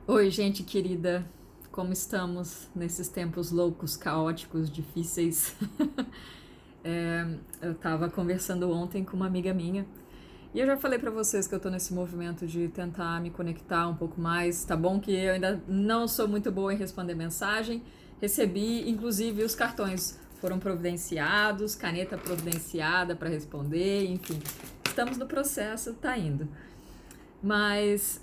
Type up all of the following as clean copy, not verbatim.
Oi, gente querida, como estamos nesses tempos loucos, caóticos, difíceis? Eu tava conversando ontem com uma amiga minha e eu já falei pra vocês que eu tô nesse movimento de tentar me conectar um pouco mais. Tá bom que eu ainda não sou muito boa em responder mensagem. Recebi, inclusive, os cartões foram providenciados, caneta providenciada para responder, enfim. Estamos no processo, tá indo. Mas,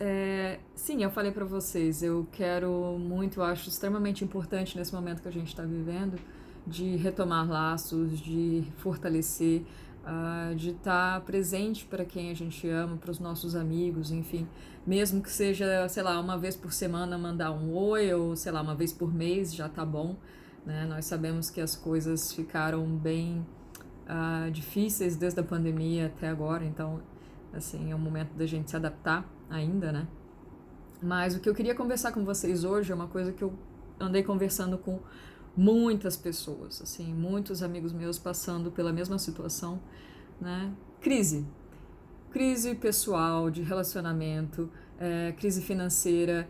sim, eu falei pra vocês, eu quero muito, eu acho extremamente importante nesse momento que a gente está vivendo, de retomar laços, de fortalecer, de estar presente para quem a gente ama, para os nossos amigos, enfim. Mesmo que seja, sei lá, uma vez por semana mandar um oi, ou sei lá, uma vez por mês já tá bom, né? Nós sabemos que as coisas ficaram bem difíceis desde a pandemia até agora, então, assim, é um momento da gente se adaptar ainda, né? Mas o que eu queria conversar com vocês hoje é uma coisa que eu andei conversando com muitas pessoas, assim, muitos amigos meus passando pela mesma situação, né? Crise. Crise pessoal, de relacionamento, crise financeira,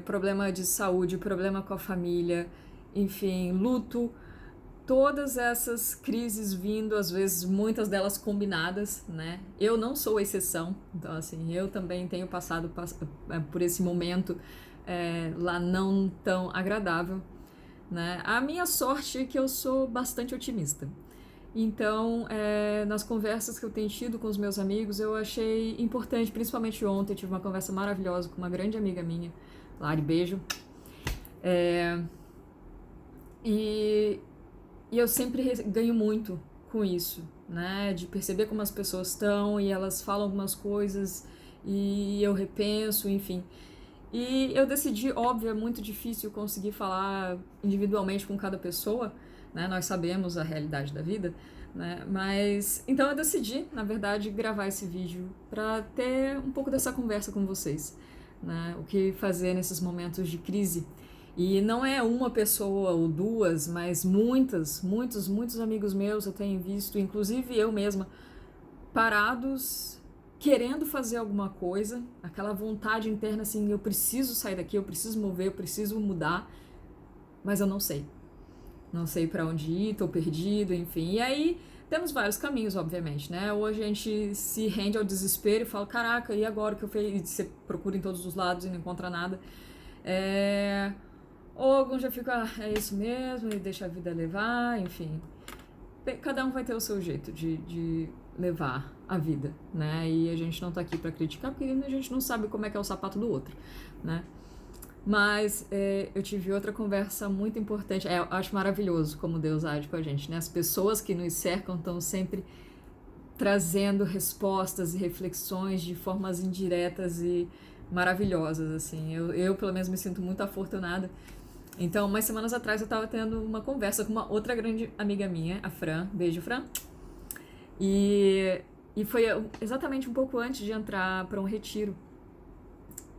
problema de saúde, problema com a família, enfim, luto, todas essas crises vindo, às vezes muitas delas combinadas, né? Eu não sou exceção, então assim, eu também tenho passado por esse momento lá não tão agradável, né? A minha sorte é que eu sou bastante otimista. Então, nas conversas que eu tenho tido com os meus amigos, eu achei importante, principalmente ontem, eu tive uma conversa maravilhosa com uma grande amiga minha, Lari, beijo. É, e E eu sempre ganho muito com isso, né? De perceber como as pessoas estão e elas falam algumas coisas e eu repenso, enfim. E eu decidi, óbvio, é muito difícil conseguir falar individualmente com cada pessoa, né? Nós sabemos a realidade da vida, né? Mas então eu decidi, na verdade, gravar esse vídeo para ter um pouco dessa conversa com vocês, né? O que fazer nesses momentos de crise. E não é uma pessoa ou duas, mas muitos amigos meus eu tenho visto, inclusive eu mesma, parados, querendo fazer alguma coisa, aquela vontade interna assim, eu preciso sair daqui, eu preciso mover, eu preciso mudar, mas eu não sei. Não sei para onde ir, tô perdido, enfim. E aí temos vários caminhos, obviamente, né? Ou a gente se rende ao desespero e fala, caraca, e agora o que eu fiz? E você procura em todos os lados e não encontra nada. É... Ou alguns já ficam, é isso mesmo, e deixa a vida levar, enfim. Cada um vai ter o seu jeito de levar a vida, né? E a gente não tá aqui para criticar, porque a gente não sabe como é que é o sapato do outro, né? Mas eu tive outra conversa muito importante. Eu acho maravilhoso como Deus age com a gente, né? As pessoas que nos cercam estão sempre trazendo respostas e reflexões de formas indiretas e maravilhosas, assim. Eu pelo menos, me sinto muito afortunada. Então, umas semanas atrás eu tava tendo uma conversa com uma outra grande amiga minha, a Fran. Beijo, Fran. E foi exatamente um pouco antes de entrar para um retiro.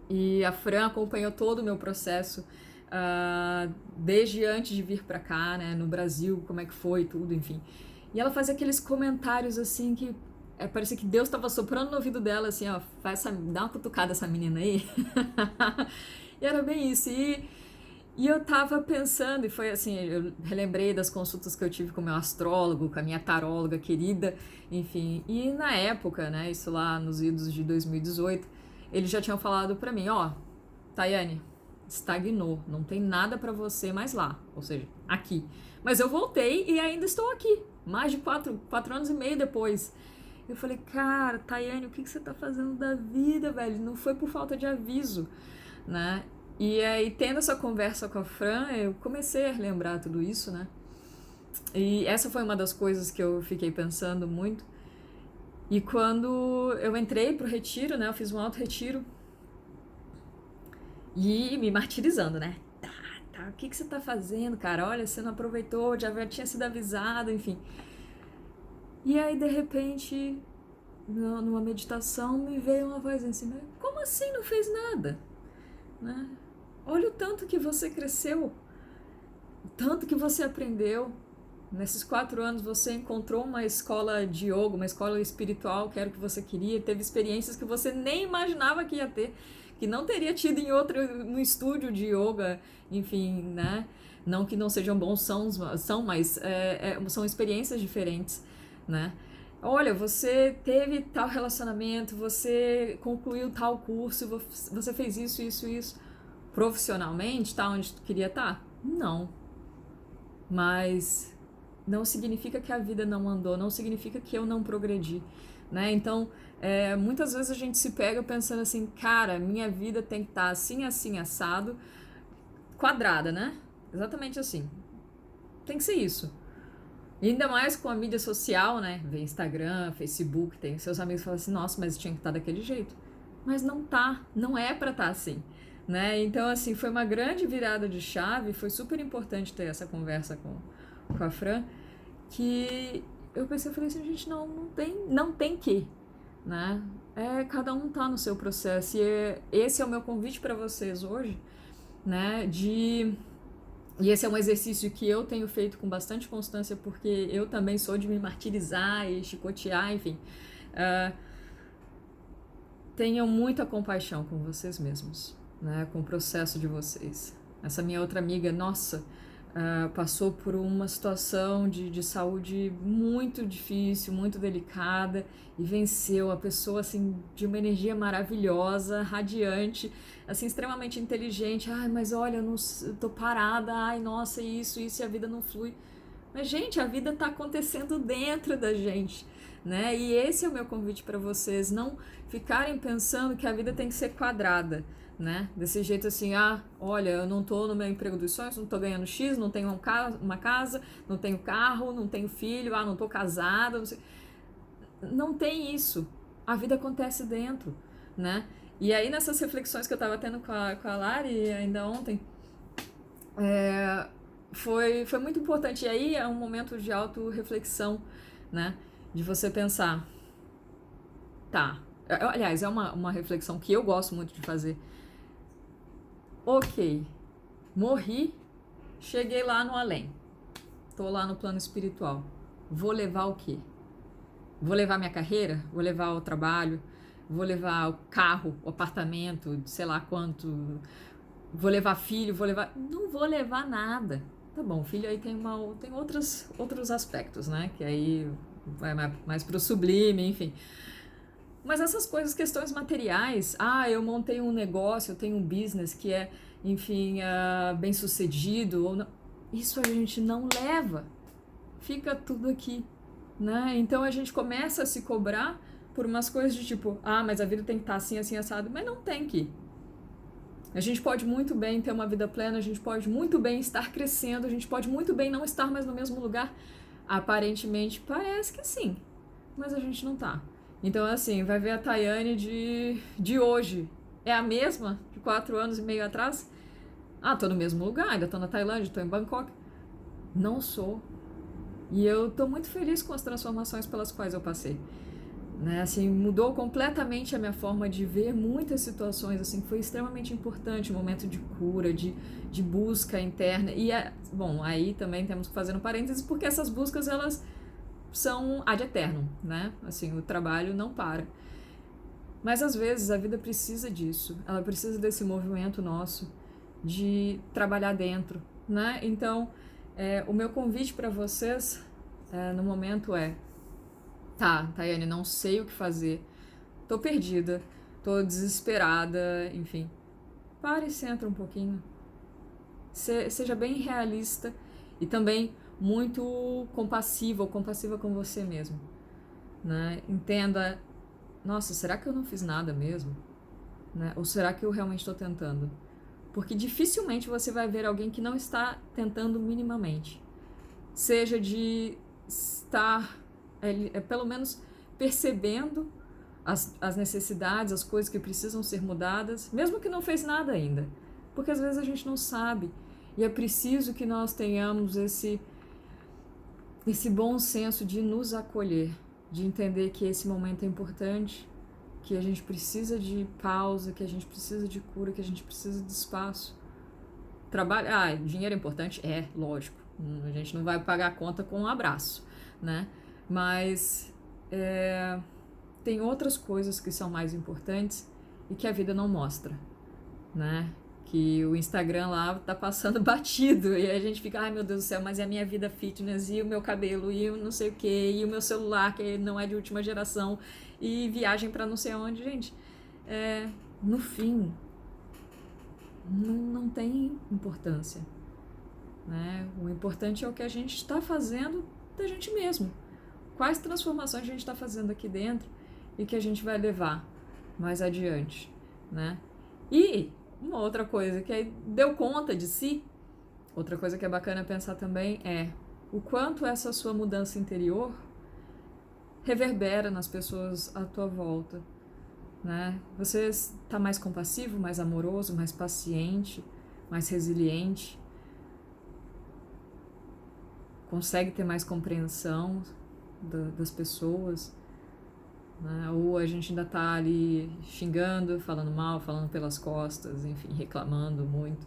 E a Fran acompanhou todo o meu processo, desde antes de vir para cá, né, no Brasil, como é que foi, tudo, enfim. E ela fazia aqueles comentários assim que parecia que Deus estava soprando no ouvido dela, assim, ó, dá uma cutucada essa menina aí. E era bem isso. E eu tava pensando, e foi assim, eu relembrei das consultas que eu tive com o meu astrólogo, com a minha taróloga querida, enfim. E na época, né, isso lá nos idos de 2018, eles já tinham falado pra mim, ó, Tayane, estagnou, não tem nada pra você mais lá, ou seja, aqui. Mas eu voltei e ainda estou aqui, mais de 4 anos e meio depois. Eu falei, cara, Tayane, o que você tá fazendo da vida, velho? Não foi por falta de aviso, né? E aí, tendo essa conversa com a Fran, eu comecei a lembrar tudo isso, né? E essa foi uma das coisas que eu fiquei pensando muito. E quando eu entrei pro retiro, né? Eu fiz um auto-retiro e me martirizando, né? Tá, o que você tá fazendo, cara? Olha, você não aproveitou, já tinha sido avisado, enfim. E aí, de repente, numa meditação, me veio uma voz assim, como assim não fez nada? Né? Olha o tanto que você cresceu, o tanto que você aprendeu. Nesses 4 anos você encontrou uma escola de yoga, uma escola espiritual que era o que você queria, teve experiências que você nem imaginava que ia ter, que não teria tido em outro, no estúdio de yoga, enfim, né? Não que não sejam bons, mas são experiências diferentes, né? Olha, você teve tal relacionamento, você concluiu tal curso, você fez isso, isso, isso. Profissionalmente, tá onde tu queria estar? Não. Mas não significa que a vida não andou, não significa que eu não progredi, né? Então, muitas vezes a gente se pega pensando assim, cara, minha vida tem que estar assim, assim, assado, quadrada, né? Exatamente assim. Tem que ser isso. E ainda mais com a mídia social, né? Vem Instagram, Facebook, tem seus amigos que falam assim, nossa, mas tinha que estar daquele jeito. Mas não tá, não é pra estar assim, né? Então, assim, foi uma grande virada de chave, foi super importante ter essa conversa com a Fran, que eu pensei, eu falei assim, gente, não tem que, né? Cada um tá no seu processo, e esse é o meu convite para vocês hoje, né? E esse é um exercício que eu tenho feito com bastante constância, porque eu também sou de me martirizar e chicotear, enfim. Tenham muita compaixão com vocês mesmos, né? Com o processo de vocês. Essa minha outra amiga, nossa, passou por uma situação de saúde muito difícil, muito delicada, e venceu. A pessoa, assim, de uma energia maravilhosa, radiante, assim, extremamente inteligente. Ai, mas olha, eu tô parada, ai, nossa, isso, e a vida não flui. Mas, gente, a vida tá acontecendo dentro da gente, né? E esse é o meu convite para vocês, não ficarem pensando que a vida tem que ser quadrada, né? Desse jeito assim, olha, eu não tô no meu emprego dos sonhos, não tô ganhando X, não tenho uma casa, não tenho carro, não tenho filho, não tô casada, não sei. Não tem isso. A vida acontece dentro, né? E aí, nessas reflexões que eu tava tendo com a Lari ainda ontem, foi muito importante. E aí é um momento de autorreflexão, né? De você pensar, tá. Aliás, é uma reflexão que eu gosto muito de fazer. Ok, morri, cheguei lá no além. Tô lá no plano espiritual. Vou levar o quê? Vou levar minha carreira? Vou levar o trabalho? Vou levar o carro, o apartamento, sei lá quanto? Vou levar filho? Não vou levar nada. Tá bom, filho aí tem outros aspectos, né? Que aí vai mais pro sublime, enfim. Mas essas coisas, questões materiais, eu montei um negócio, eu tenho um business que é, enfim, bem sucedido, ou não, isso a gente não leva, fica tudo aqui, né? Então a gente começa a se cobrar por umas coisas de tipo, mas a vida tem que estar assim, assim, assado, mas não tem que. A gente pode muito bem ter uma vida plena, a gente pode muito bem estar crescendo, a gente pode muito bem não estar mais no mesmo lugar. Aparentemente parece que sim, mas a gente não tá. Então, assim, vai ver a Tayane de hoje. É a mesma de 4 anos e meio atrás? Tô no mesmo lugar, ainda tô na Tailândia, tô em Bangkok. Não sou. E eu tô muito feliz com as transformações pelas quais eu passei. Né? Assim, mudou completamente a minha forma de ver muitas situações, assim, foi extremamente importante, um momento de cura, de busca interna. E, bom, aí também temos que fazer um parênteses, porque essas buscas, elas são ad eternum, né? Assim, o trabalho não para. Mas às vezes a vida precisa disso, ela precisa desse movimento nosso de trabalhar dentro, né? Então, o meu convite para vocês no momento tá, Tayane, não sei o que fazer, tô perdida, tô desesperada, enfim. Pare e senta um pouquinho. Seja bem realista e também muito compassiva ou compassiva com você mesmo, né? Entenda, nossa, será que eu não fiz nada mesmo? Né? Ou será que eu realmente estou tentando? Porque dificilmente você vai ver alguém que não está tentando minimamente. Seja de estar, pelo menos, percebendo as necessidades, as coisas que precisam ser mudadas, mesmo que não fez nada ainda. Porque às vezes a gente não sabe. E é preciso que nós tenhamos esse bom senso de nos acolher, de entender que esse momento é importante, que a gente precisa de pausa, que a gente precisa de cura, que a gente precisa de espaço. Trabalho, dinheiro é importante? É, lógico. A gente não vai pagar a conta com um abraço, né? Mas tem outras coisas que são mais importantes e que a vida não mostra, né? Que o Instagram lá tá passando batido e a gente fica, ai meu Deus do céu, mas é a minha vida fitness e o meu cabelo e o não sei o que e o meu celular que não é de última geração e viagem para não sei onde, gente. No fim, não tem importância, né? O importante é o que a gente está fazendo da gente mesmo. Quais transformações a gente está fazendo aqui dentro e que a gente vai levar mais adiante, né? E uma outra coisa que aí deu conta de si, outra coisa que é bacana pensar também é o quanto essa sua mudança interior reverbera nas pessoas à tua volta, né? Você está mais compassivo, mais amoroso, mais paciente, mais resiliente, consegue ter mais compreensão das pessoas, né? Ou a gente ainda tá ali xingando, falando mal, falando pelas costas, enfim, reclamando muito.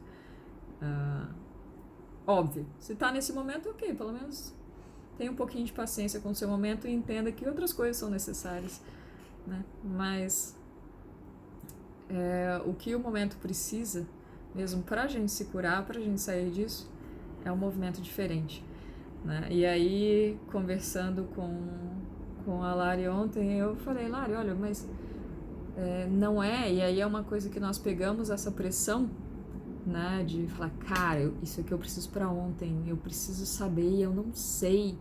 Óbvio, se tá nesse momento, ok, pelo menos tenha um pouquinho de paciência com o seu momento e entenda que outras coisas são necessárias, né? Mas o que o momento precisa, mesmo pra gente se curar, pra gente sair disso, é um movimento diferente, né? E aí, conversando com a Lari ontem, eu falei, Lari, olha, mas não é, e aí é uma coisa que nós pegamos essa pressão, né, de falar, cara, isso aqui eu preciso pra ontem, eu preciso saber e eu não sei,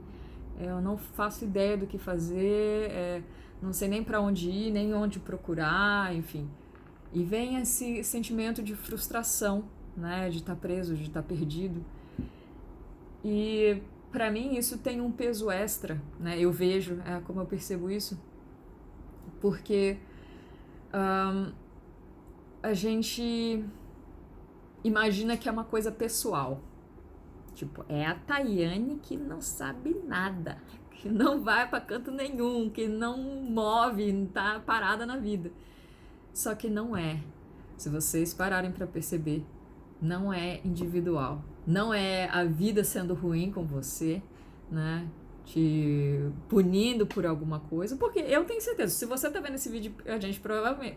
eu não faço ideia do que fazer, não sei nem pra onde ir, nem onde procurar, enfim. E vem esse sentimento de frustração, né, de estar preso, de estar perdido. E pra mim isso tem um peso extra, né? Eu vejo, como eu percebo isso, porque a gente imagina que é uma coisa pessoal. Tipo, é a Tayane que não sabe nada, que não vai pra canto nenhum, que não move, tá parada na vida. Só que não é. Se vocês pararem pra perceber, não é individual. Não é a vida sendo ruim com você, né? Te punindo por alguma coisa. Porque eu tenho certeza, se você tá vendo esse vídeo, a gente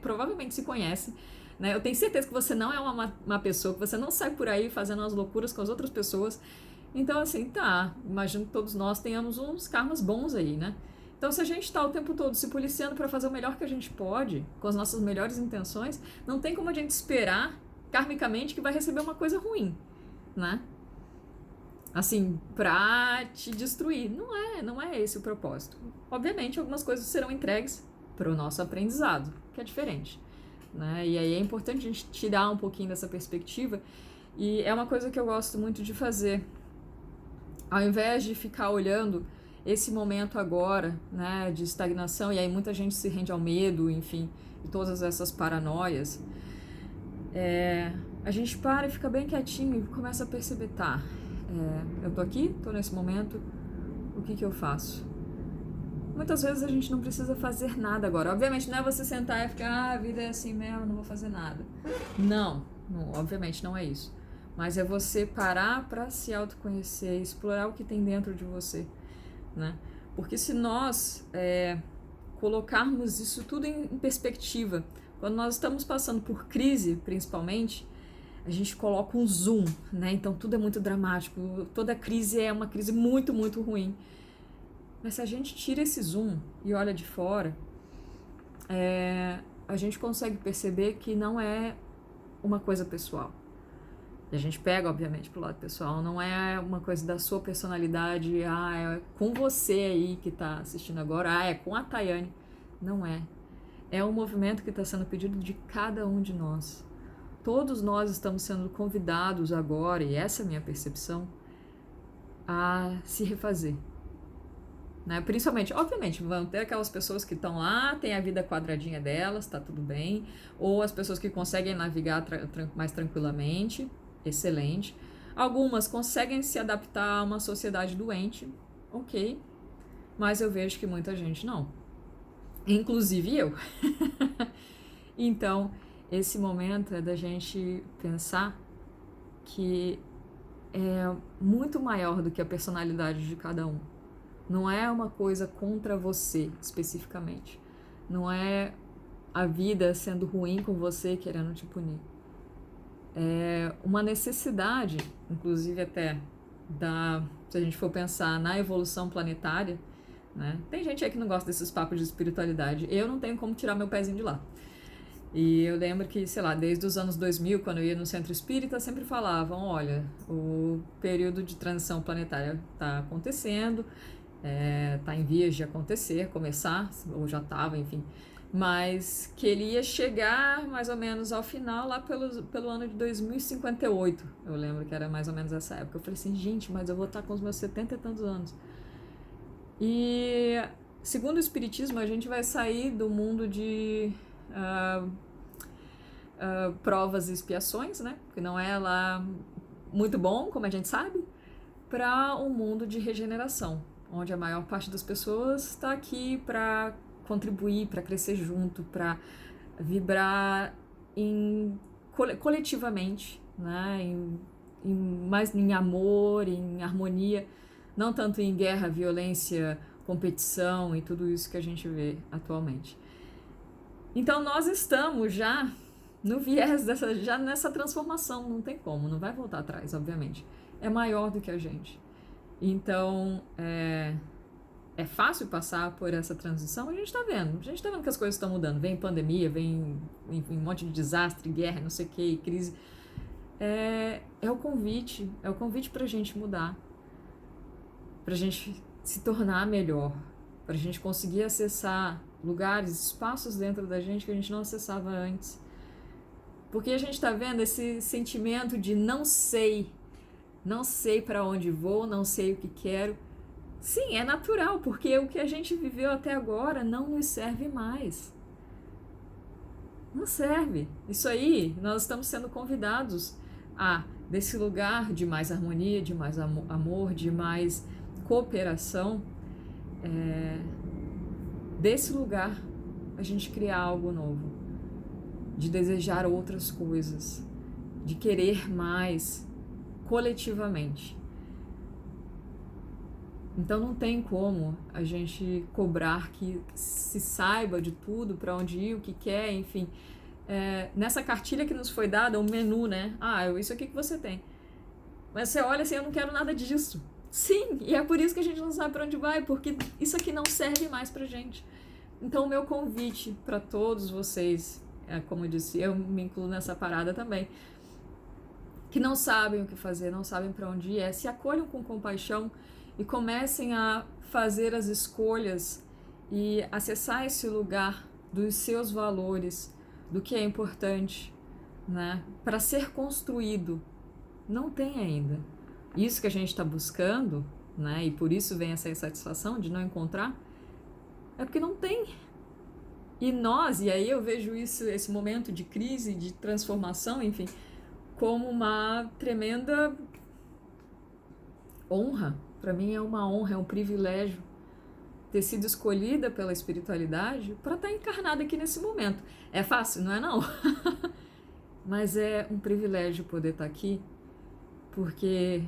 provavelmente se conhece, né? Eu tenho certeza que você não é uma pessoa, que você não sai por aí fazendo umas loucuras com as outras pessoas. Então, assim, tá. Imagino que todos nós tenhamos uns karmas bons aí, né? Então, se a gente está o tempo todo se policiando para fazer o melhor que a gente pode, com as nossas melhores intenções, não tem como a gente esperar karmicamente que vai receber uma coisa ruim, né? Assim, pra te destruir. Não é esse o propósito. Obviamente, algumas coisas serão entregues para o nosso aprendizado, que é diferente, né? E aí é importante a gente tirar um pouquinho dessa perspectiva, e é uma coisa que eu gosto muito de fazer. Ao invés de ficar olhando esse momento agora, né, de estagnação, e aí muita gente se rende ao medo, enfim, e todas essas paranoias, a gente para e fica bem quietinho e começa a perceber, tá, eu tô aqui, tô nesse momento, o que eu faço? Muitas vezes a gente não precisa fazer nada agora. Obviamente não é você sentar e ficar, a vida é assim mesmo, não vou fazer nada. Não, obviamente não é isso. Mas é você parar para se autoconhecer, explorar o que tem dentro de você, né? Porque se nós colocarmos isso tudo em perspectiva, quando nós estamos passando por crise, principalmente, a gente coloca um zoom, né? Então tudo é muito dramático, toda crise é uma crise muito, muito ruim. Mas se a gente tira esse zoom e olha de fora, a gente consegue perceber que não é uma coisa pessoal. E a gente pega, obviamente, pro lado pessoal, não é uma coisa da sua personalidade, é com você aí que tá assistindo agora, é com a Tayane. Não é. É um movimento que está sendo pedido de cada um de nós. Todos nós estamos sendo convidados agora, e essa é a minha percepção, a se refazer. Né? Principalmente, obviamente, vão ter aquelas pessoas que estão lá, tem a vida quadradinha delas, tá tudo bem, ou as pessoas que conseguem navegar mais tranquilamente, excelente. Algumas conseguem se adaptar a uma sociedade doente, ok, mas eu vejo que muita gente não, inclusive eu. Então, esse momento é da gente pensar que é muito maior do que a personalidade de cada um. Não é uma coisa contra você, especificamente. Não é a vida sendo ruim com você, querendo te punir. É uma necessidade, inclusive até se a gente for pensar na evolução planetária, né? Tem gente aí que não gosta desses papos de espiritualidade. Eu não tenho como tirar meu pezinho de lá. E eu lembro que, sei lá, desde os anos 2000, quando eu ia no centro espírita, sempre falavam, olha, o período de transição planetária está acontecendo, está em vias de acontecer, começar, ou já estava, enfim, mas que ele ia chegar mais ou menos ao final, lá pelo ano de 2058. Eu lembro que era mais ou menos essa época. Eu falei assim, gente, mas eu vou estar com os meus 70 e tantos anos. E, segundo o Espiritismo, a gente vai sair do mundo de provas e expiações, né? Que não é lá muito bom, como a gente sabe, para um mundo de regeneração, onde a maior parte das pessoas está aqui para contribuir, para crescer junto, para vibrar coletivamente, né? Mais em amor, em harmonia, não tanto em guerra, violência, competição e tudo isso que a gente vê atualmente. Então nós estamos já no viés já nessa transformação, não tem como, não vai voltar atrás, obviamente. É maior do que a gente. Então, é fácil passar por essa transição? A gente está vendo que as coisas estão mudando. Vem pandemia, vem enfim, um monte de desastre, guerra, não sei o que, crise. É o convite para a gente mudar, para a gente se tornar melhor, para a gente conseguir acessar lugares, espaços dentro da gente que a gente não acessava antes. Porque a gente está vendo esse sentimento de não sei para onde vou, não sei o que quero. Sim, é natural, porque o que a gente viveu até agora não nos serve mais. Não serve. Isso aí, nós estamos sendo convidados desse lugar de mais harmonia, de mais amor, de mais cooperação, desse lugar a gente criar algo novo, de desejar outras coisas, de querer mais coletivamente. Então não tem como a gente cobrar que se saiba de tudo, para onde ir, o que quer, enfim. Nessa cartilha que nos foi dada, um menu, né? Isso aqui que você tem. Mas você olha assim, eu não quero nada disso. Sim, e é por isso que a gente não sabe para onde vai, porque isso aqui não serve mais pra gente. Então o meu convite para todos vocês, como eu disse, eu me incluo nessa parada também, que não sabem o que fazer, não sabem para onde ir, se acolham com compaixão e comecem a fazer as escolhas e acessar esse lugar dos seus valores, do que é importante, né, para ser construído. Não tem ainda. Isso que a gente está buscando, né, e por isso vem essa insatisfação de não encontrar, é porque não tem. E aí eu vejo esse momento de crise, de transformação, enfim, como uma tremenda honra. Para mim é uma honra, é um privilégio ter sido escolhida pela espiritualidade para estar encarnada aqui nesse momento. É fácil, não é não? Mas é um privilégio poder estar aqui, porque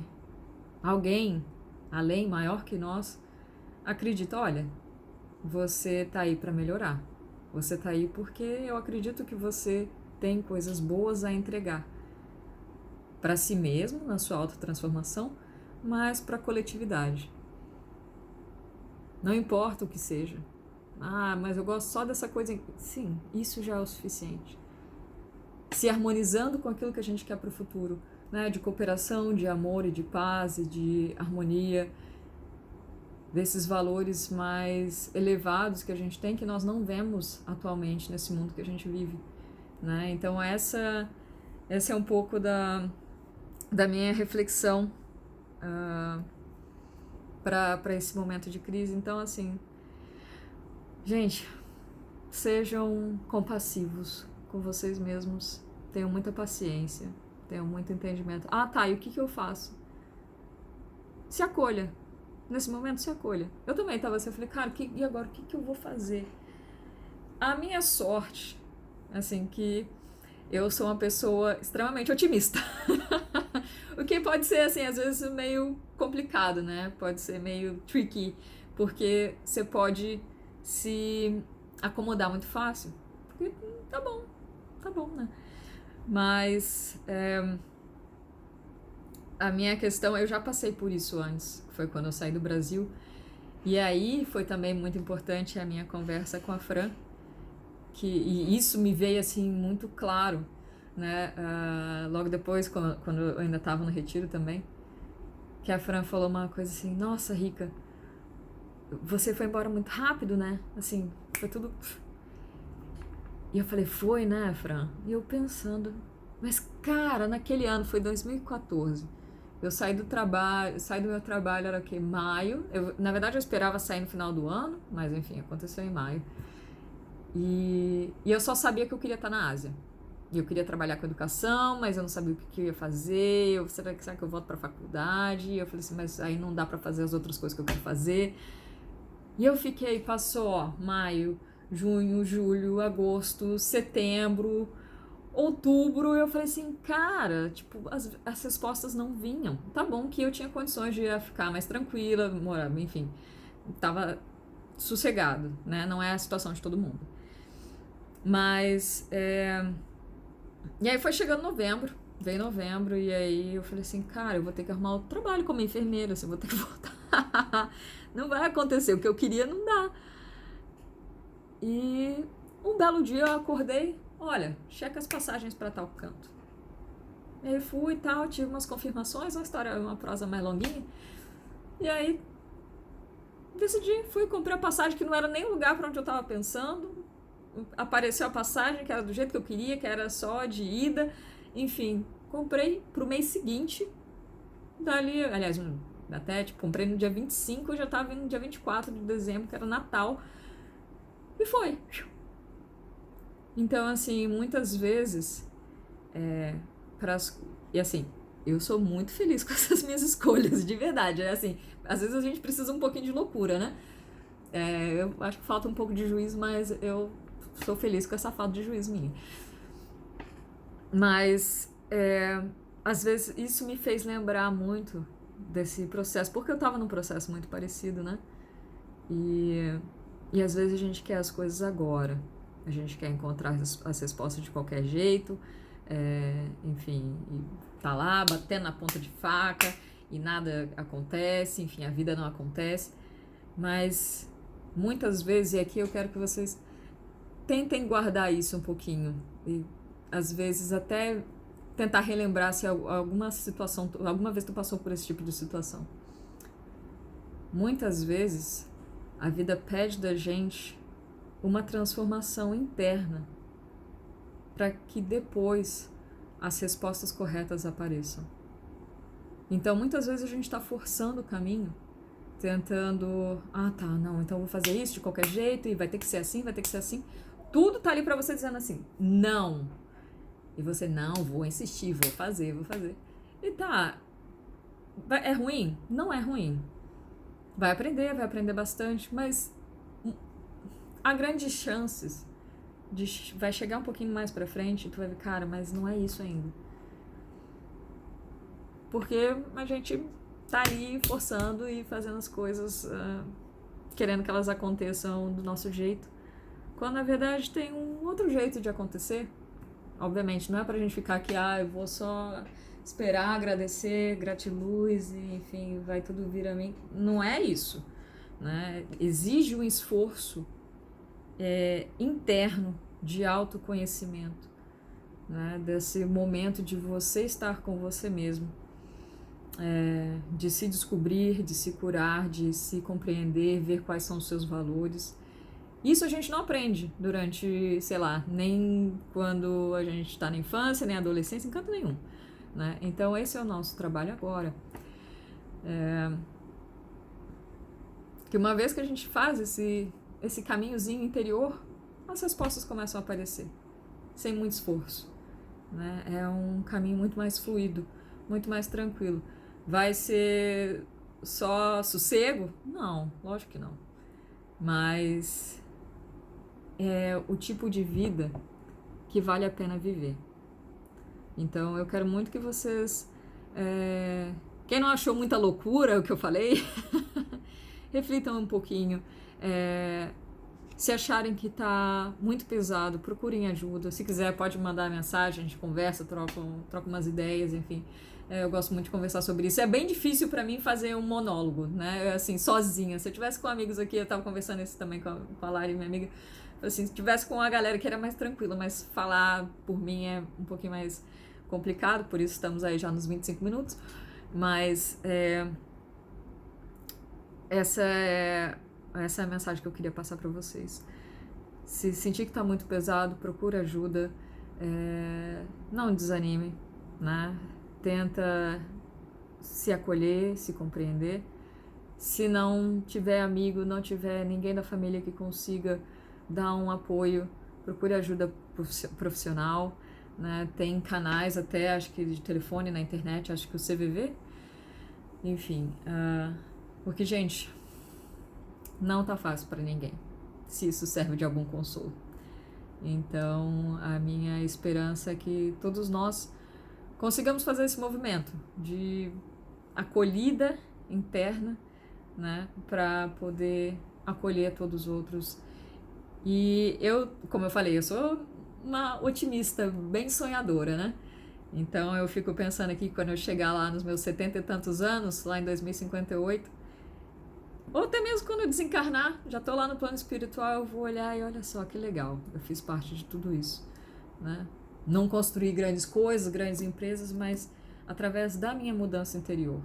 alguém, além, maior que nós, acredita, olha, você está aí para melhorar. Você está aí porque eu acredito que você tem coisas boas a entregar para si mesmo, na sua autotransformação, mas para a coletividade. Não importa o que seja. Mas eu gosto só dessa coisa. Sim, isso já é o suficiente. Se harmonizando com aquilo que a gente quer para o futuro, né? De cooperação, de amor e de paz e de harmonia, desses valores mais elevados que a gente tem, que nós não vemos atualmente nesse mundo que a gente vive, né? Então essa é um pouco da minha reflexão para esse momento de crise. Então, assim, gente, sejam compassivos com vocês mesmos, tenham muita paciência, tenham muito entendimento. E o que eu faço? Se acolha. Nesse momento, se acolha. Eu também estava assim, eu falei, cara, e agora, o que eu vou fazer? A minha sorte, assim, que eu sou uma pessoa extremamente otimista. O que pode ser, assim, às vezes meio complicado, né? Pode ser meio tricky, porque você pode se acomodar muito fácil Porque tá bom, né? Mas a minha questão, eu já passei por isso antes, foi quando eu saí do Brasil. E aí foi também muito importante a minha conversa com a Fran, e isso me veio assim muito claro, né? Logo depois, quando eu ainda estava no retiro também, que a Fran falou uma coisa assim: nossa, Rica, você foi embora muito rápido, né? Assim, foi tudo. E eu falei: foi, né, Fran? E eu pensando, mas cara, naquele ano foi 2014. Eu saí do meu trabalho, era o quê? Maio. Na verdade, eu esperava sair no final do ano, mas enfim, aconteceu em maio. E eu só sabia que eu queria estar na Ásia. E eu queria trabalhar com educação, mas eu não sabia o que eu ia fazer. Será que eu volto para a faculdade? E eu falei assim, mas aí não dá para fazer as outras coisas que eu quero fazer. E eu fiquei, passou, ó, maio, junho, julho, agosto, setembro, outubro. Eu falei assim, cara, tipo, as respostas não vinham. Tá bom que eu tinha condições de ficar mais tranquila, morar, enfim, tava sossegado, né? Não é a situação de todo mundo. Mas, e aí foi chegando veio novembro, e aí eu falei assim, cara, eu vou ter que arrumar outro trabalho como enfermeira, assim, eu vou ter que voltar. Não vai acontecer, o que eu queria não dá. E um belo dia eu acordei, olha, checa as passagens para tal canto. E aí fui e tal, tive umas confirmações, uma prosa mais longuinha. E aí decidi, fui comprar a passagem que não era nem o lugar para onde eu estava pensando. Apareceu a passagem que era do jeito que eu queria, que era só de ida. Enfim, comprei pro mês seguinte. Dali, aliás, até tipo, comprei no dia 25, eu já tava vindo no dia 24 de dezembro, que era Natal. E foi. Então, assim, muitas vezes, e assim, eu sou muito feliz com essas minhas escolhas, de verdade. É assim, às vezes a gente precisa um pouquinho de loucura, né? Eu acho que falta um pouco de juízo, mas eu sou feliz com essa falta de juízo minha. Mas, às vezes, isso me fez lembrar muito desse processo, porque eu tava num processo muito parecido, né? E às vezes a gente quer as coisas agora. A gente quer encontrar as respostas de qualquer jeito, enfim, e tá lá batendo na ponta de faca e nada acontece, enfim, a vida não acontece. Mas muitas vezes, e aqui eu quero que vocês tentem guardar isso um pouquinho e às vezes até tentar relembrar se alguma vez tu passou por esse tipo de situação. Muitas vezes a vida pede da gente uma transformação interna para que depois as respostas corretas apareçam. Então muitas vezes a gente está forçando o caminho, tentando, não, então eu vou fazer isso de qualquer jeito e vai ter que ser assim, vai ter que ser assim. Tudo tá ali para você dizendo assim, não. E você, não, vou insistir, vou fazer. E tá, é ruim? Não é ruim. Vai aprender bastante, mas há grandes chances vai chegar um pouquinho mais pra frente e tu vai ver, cara, mas não é isso ainda. Porque a gente tá ali forçando e fazendo as coisas, querendo que elas aconteçam do nosso jeito, quando na verdade tem um outro jeito de acontecer. Obviamente, não é pra gente ficar aqui, eu vou só esperar, agradecer, gratiluz, e enfim, vai tudo vir a mim. Não é isso, né? Exige um esforço interno de autoconhecimento, né? Desse momento de você estar com você mesmo, de se descobrir, de se curar, de se compreender, ver quais são os seus valores. Isso a gente não aprende durante, sei lá, nem quando a gente está na infância, nem na adolescência, em canto nenhum, né? Então esse é o nosso trabalho agora. Que uma vez que a gente faz esse caminhozinho interior, as respostas começam a aparecer, sem muito esforço, né? É um caminho muito mais fluido, muito mais tranquilo. Vai ser só sossego? Não, lógico que não. Mas é o tipo de vida que vale a pena viver. Então eu quero muito que vocês, quem não achou muita loucura o que eu falei, reflitam um pouquinho, Se acharem que tá muito pesado, procurem ajuda. Se quiser, pode mandar mensagem, a gente conversa, troca umas ideias, enfim. Eu gosto muito de conversar sobre isso. É bem difícil pra mim fazer um monólogo, né? Assim, sozinha. Se eu tivesse com amigos aqui, eu tava conversando isso também com a Lari, minha amiga. Assim, se tivesse com a galera que era mais tranquila, mas falar por mim é um pouquinho mais complicado, por isso estamos aí já nos 25 minutos. Mas essa é a mensagem que eu queria passar para vocês. Se sentir que tá muito pesado, procura ajuda. Não desanime, né? Tenta se acolher, se compreender. Se não tiver amigo, não tiver ninguém da família que consiga dar um apoio, procure ajuda profissional, né? Tem canais até, acho que de telefone na internet, acho que o CVV, enfim, porque, gente, não tá fácil para ninguém, se isso serve de algum consolo. Então, a minha esperança é que todos nós consigamos fazer esse movimento de acolhida interna, né, para poder acolher todos os outros. E eu, como eu falei, eu sou uma otimista, bem sonhadora, né? Então eu fico pensando aqui, quando eu chegar lá nos meus 70 e tantos anos, lá em 2058, ou até mesmo quando eu desencarnar, já tô lá no plano espiritual, eu vou olhar e olha só que legal, eu fiz parte de tudo isso, né? Não construí grandes coisas, grandes empresas, mas através da minha mudança interior,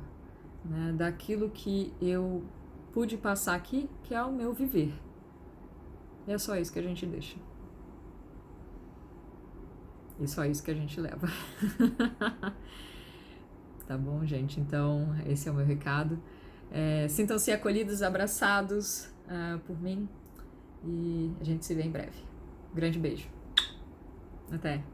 né? Daquilo que eu pude passar aqui, que é o meu viver. E é só isso que a gente deixa. E só isso que a gente leva. Tá bom, gente? Então, esse é o meu recado. Sintam-se acolhidos, abraçados por mim. E a gente se vê em breve. Grande beijo. Até.